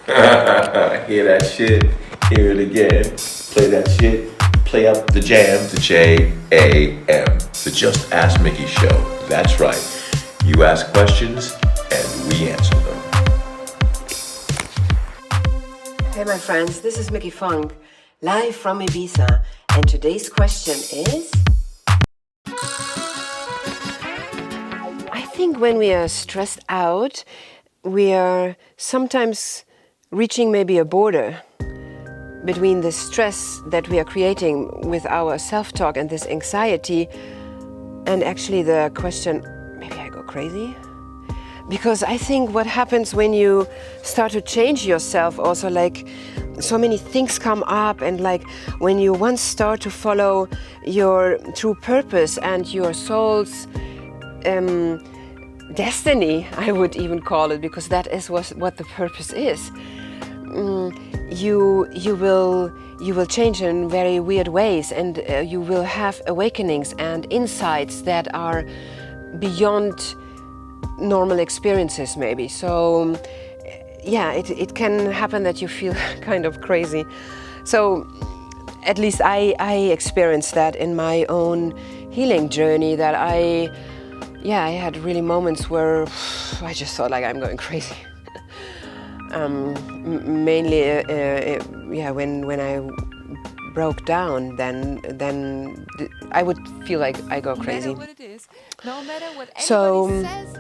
Hear that shit? Hear it again. Play that shit. Play up the jam. The JAM. The Just Ask Mickey Show. That's right. You ask questions and we answer them. Hey my friends, this is Mickey Funk, live from Ibiza, and today's question is... I think when we are stressed out, we are sometimes reaching maybe a border between the stress that we are creating with our self-talk and this anxiety, and actually the question, maybe I go crazy? Because I think what happens when you start to change yourself also, like so many things come up, and like when you once start to follow your true purpose and your soul's destiny, I would even call it, because that is what the purpose is. You will change in very weird ways, and you will have awakenings and insights that are beyond normal experiences maybe. So yeah, it can happen that you feel kind of crazy. So at least I experienced that in my own healing journey, that I had really moments where I just thought like I'm going crazy. Mainly when I broke down, then I would feel like I go crazy. No matter what So anybody says.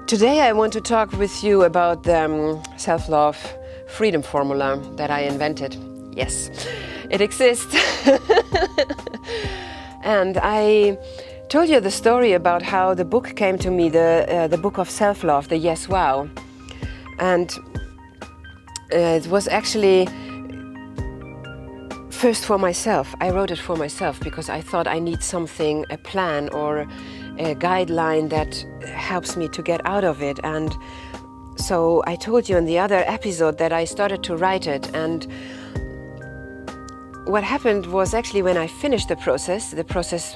today I want to talk with you about the self-love freedom formula that I invented. Yes, it exists. And I told you the story about how the book came to me, the book of self-love, the Yes Wow. And it was actually first for myself. I wrote it for myself because I thought I need something, a plan or a guideline that helps me to get out of it. And so I told you in the other episode that I started to write it. And what happened was, actually when I finished the process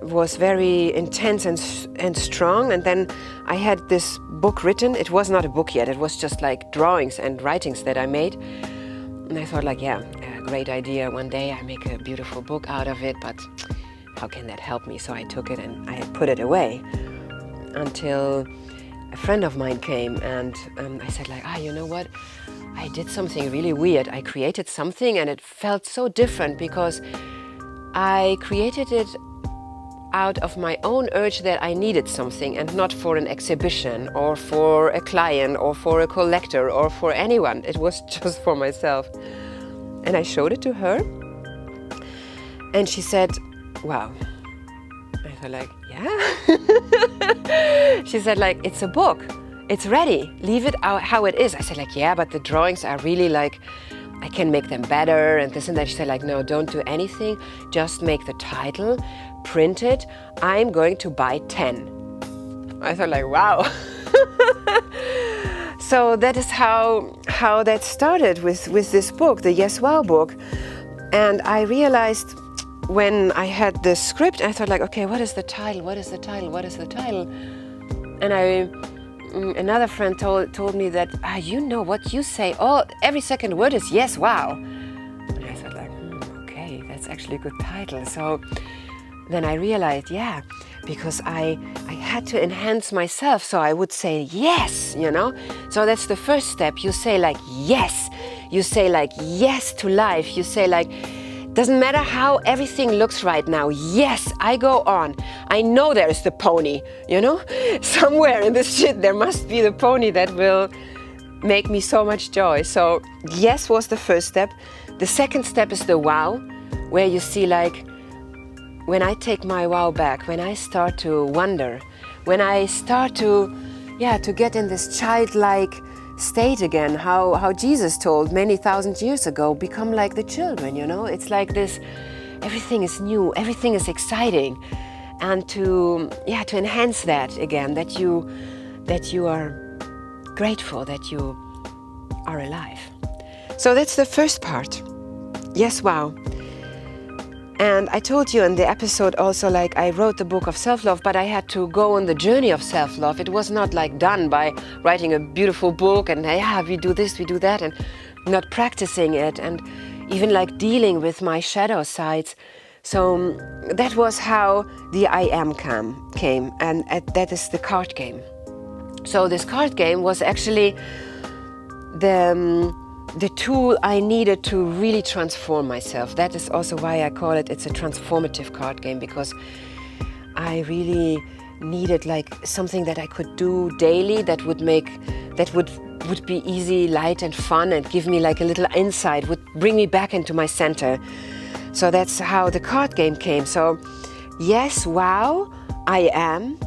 was very intense and strong. And then I had this book written. It was not a book yet. It was just like drawings and writings that I made. And I thought like, yeah, a great idea. One day I make a beautiful book out of it, but how can that help me? So I took it and I put it away until a friend of mine came, and I said like, you know what? I did something really weird. I created something and it felt so different because I created it out of my own urge that I needed something, and not for an exhibition or for a client or for a collector or for anyone. It was just for myself. And I showed it to her and she said, wow. I thought like, yeah. She said like, it's a book. It's ready. Leave it out how it is. I said like, yeah, but the drawings are really like, I can make them better and this and that. She said like, no, don't do anything. Just make the title, print it. I'm going to buy 10. I thought like, wow. So that is how that started with this book, the Yes Wow book. And I realized when I had the script, I thought like, okay, what is the title? What is the title? What is the title? And another friend told me that, you know what you say, every second word is yes, wow. And I thought like, okay, that's actually a good title. So then I realized, yeah, because I had to enhance myself, so I would say yes, you know. So that's the first step. You say like yes. You say like yes to life. You say like, doesn't matter how everything looks right now. Yes, I go on. I know there is the pony, you know? Somewhere in this shit there must be the pony that will make me so much joy. So yes was the first step. The second step is the wow, where you see like, when I take my wow back, when I start to wonder, when I start to get in this childlike state again, how Jesus told many thousand years ago, become like the children, you know? It's like this, everything is new, everything is exciting. And to enhance that again, that you are grateful that you are alive. So that's the first part. Yes, wow. And I told you in the episode also, like, I wrote the book of self-love, but I had to go on the journey of self-love. It was not like done by writing a beautiful book and, yeah, we do this, we do that, and not practicing it, and even like dealing with my shadow sides. So that was how the I Am came, and that is the card game. So this card game was actually the tool I needed to really transform myself. That is also why I call it's a transformative card game, because I really needed like something that I could do daily that would be easy, light and fun, and give me like a little insight, would bring me back into my center. So that's how the card game came. So yes, wow, I am.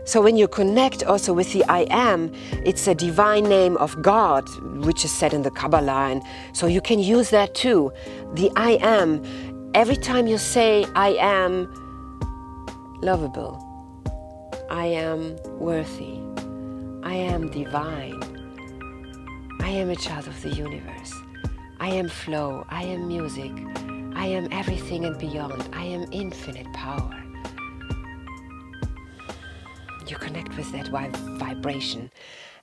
So when you connect also with the I am, it's a divine name of God, which is said in the Kabbalah, and so you can use that too. The I am, every time you say I am lovable, I am worthy, I am divine, I am a child of the universe, I am flow, I am music, I am everything and beyond, I am infinite power. You connect with that vibration,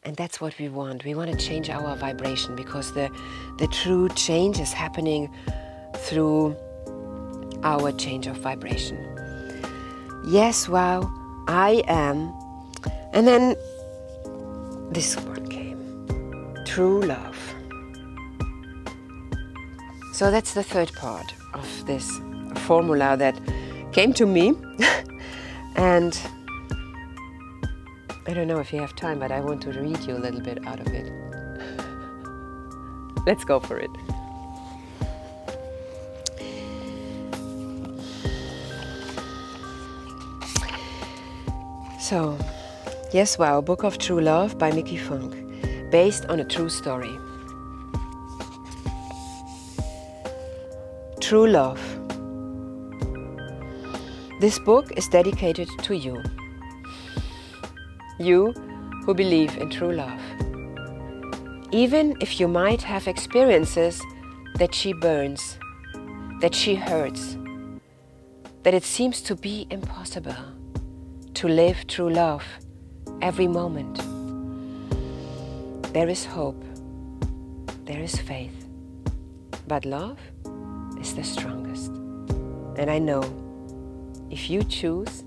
and that's what we want. We want to change our vibration, because the true change is happening through our change of vibration. Yes, wow, I am. And then this one came, true love. So that's the third part of this formula that came to me. And I don't know if you have time, but I want to read you a little bit out of it. Let's go for it. So, yes, wow, Book of True Love by Mickey Funk, based on a true story. True love. This book is dedicated to you. You who believe in true love. Even if you might have experiences that she burns, that she hurts, that it seems to be impossible to live true love every moment. There is hope, there is faith, but love is the strongest. And I know if you choose,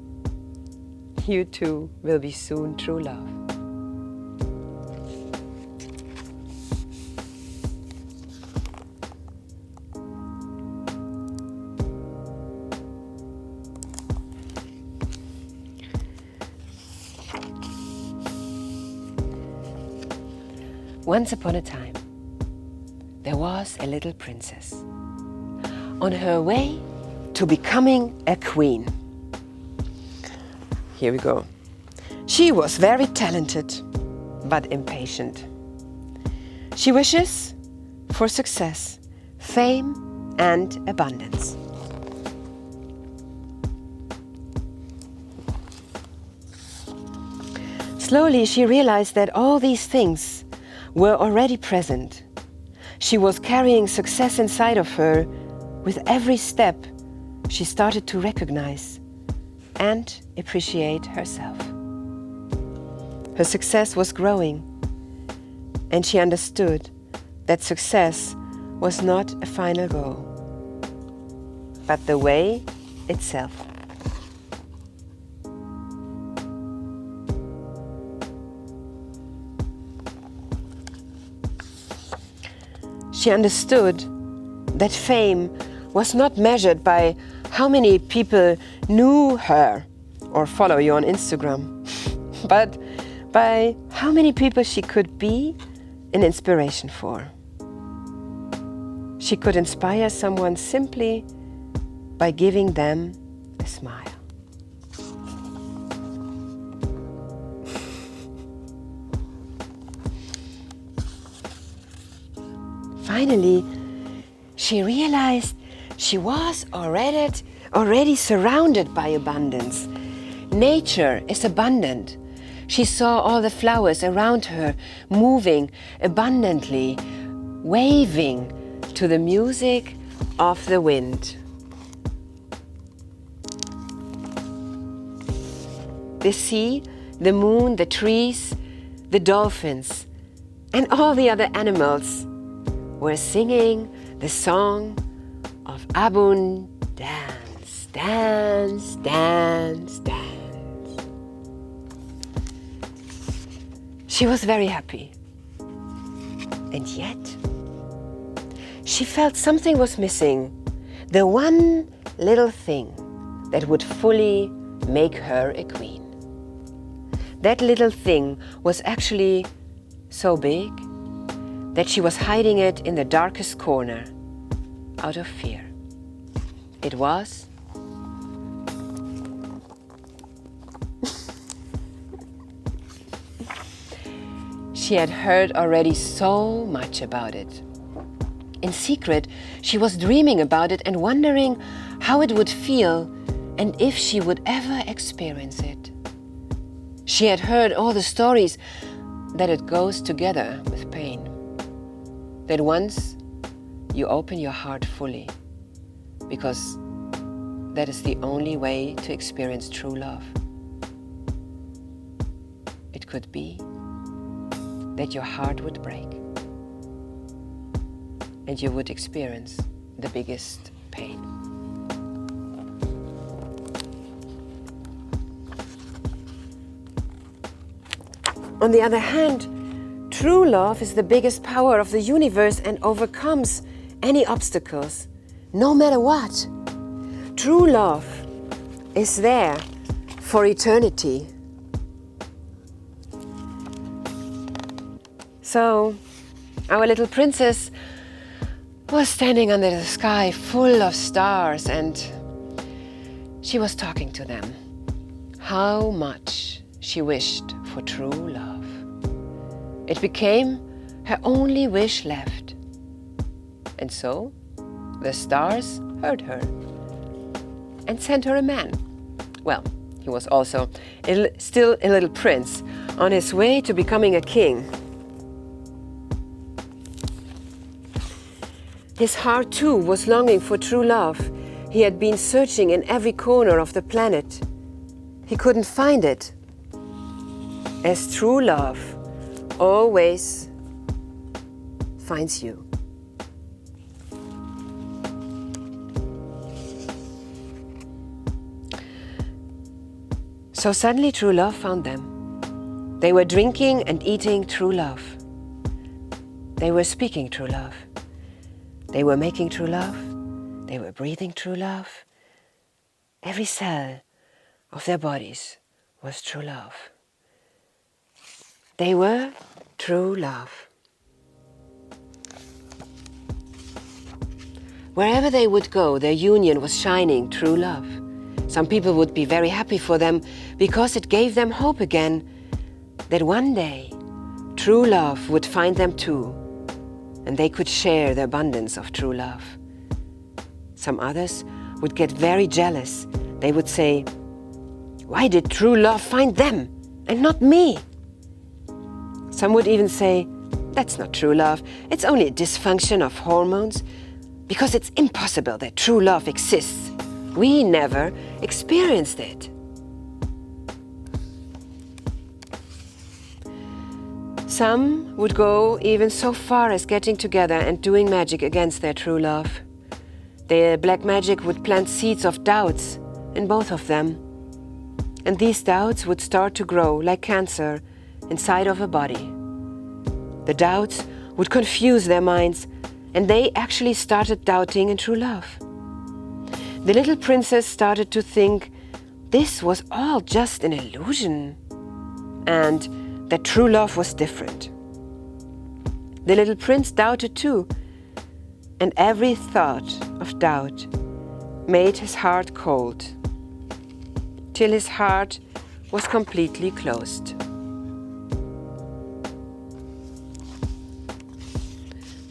you too will be soon true love. Once upon a time, there was a little princess on her way to becoming a queen. Here we go. She was very talented, but impatient. She wishes for success, fame, and abundance. Slowly, she realized that all these things were already present. She was carrying success inside of her. With every step, she started to recognize and appreciate herself. Her success was growing, and she understood that success was not a final goal, but the way itself. She understood that fame was not measured by how many people knew her or follow you on Instagram, but by how many people she could be an inspiration for. She could inspire someone simply by giving them a smile. Finally, she realized she was already surrounded by abundance. Nature is abundant. She saw all the flowers around her moving abundantly, waving to the music of the wind. the sea, the moon, the trees, the dolphins, and all the other animals were singing the song of abundance. Dance, dance, dance. She was very happy. And yet, she felt something was missing. The one little thing that would fully make her a queen. That little thing was actually so big that she was hiding it in the darkest corner out of fear. It was she had heard already so much about it. In secret, she was dreaming about it and wondering how it would feel and if she would ever experience it. She had heard all the stories that it goes together with pain. That once you open your heart fully, because that is the only way to experience true love. It could be that your heart would break and you would experience the biggest pain. On the other hand, true love is the biggest power of the universe and overcomes any obstacles, no matter what. True love is there for eternity. So, our little princess was standing under the sky full of stars and she was talking to them. How much she wished for true love. It became her only wish left. And so, the stars heard her and sent her a man. Well, he was also still a little prince on his way to becoming a king. His heart too was longing for true love. He had been searching in every corner of the planet. He couldn't find it. As true love always finds you. So suddenly true love found them. They were drinking and eating true love. They were speaking true love. They were making true love. They were breathing true love. Every cell of their bodies was true love. They were true love. Wherever they would go, their union was shining true love. Some people would be very happy for them because it gave them hope again that one day true love would find them too, and they could share the abundance of true love. Some others would get very jealous. They would say, "Why did true love find them and not me?" Some would even say, "That's not true love. It's only a dysfunction of hormones, because it's impossible that true love exists. We never experienced it." Some would go even so far as getting together and doing magic against their true love. Their black magic would plant seeds of doubts in both of them. And these doubts would start to grow like cancer inside of a body. The doubts would confuse their minds, and they actually started doubting in true love. The little princess started to think this was all just an illusion, and that true love was different. The little prince doubted too, and every thought of doubt made his heart cold, till his heart was completely closed.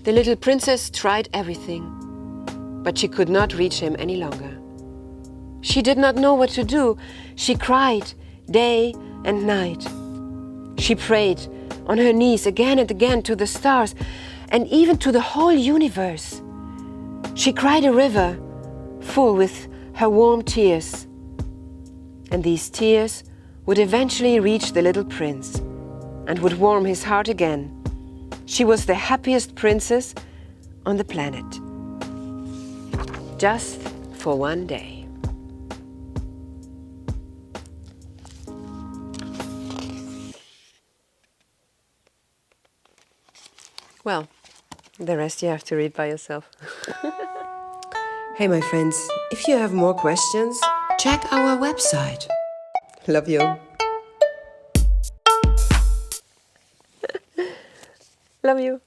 The little princess tried everything, but she could not reach him any longer. She did not know what to do. She cried day and night. She prayed on her knees again and again to the stars and even to the whole universe. She cried a river full with her warm tears. And these tears would eventually reach the little prince and would warm his heart again. She was the happiest princess on the planet. Just for one day. Well, the rest you have to read by yourself. Hey, my friends, if you have more questions, check our website. Love you. Love you.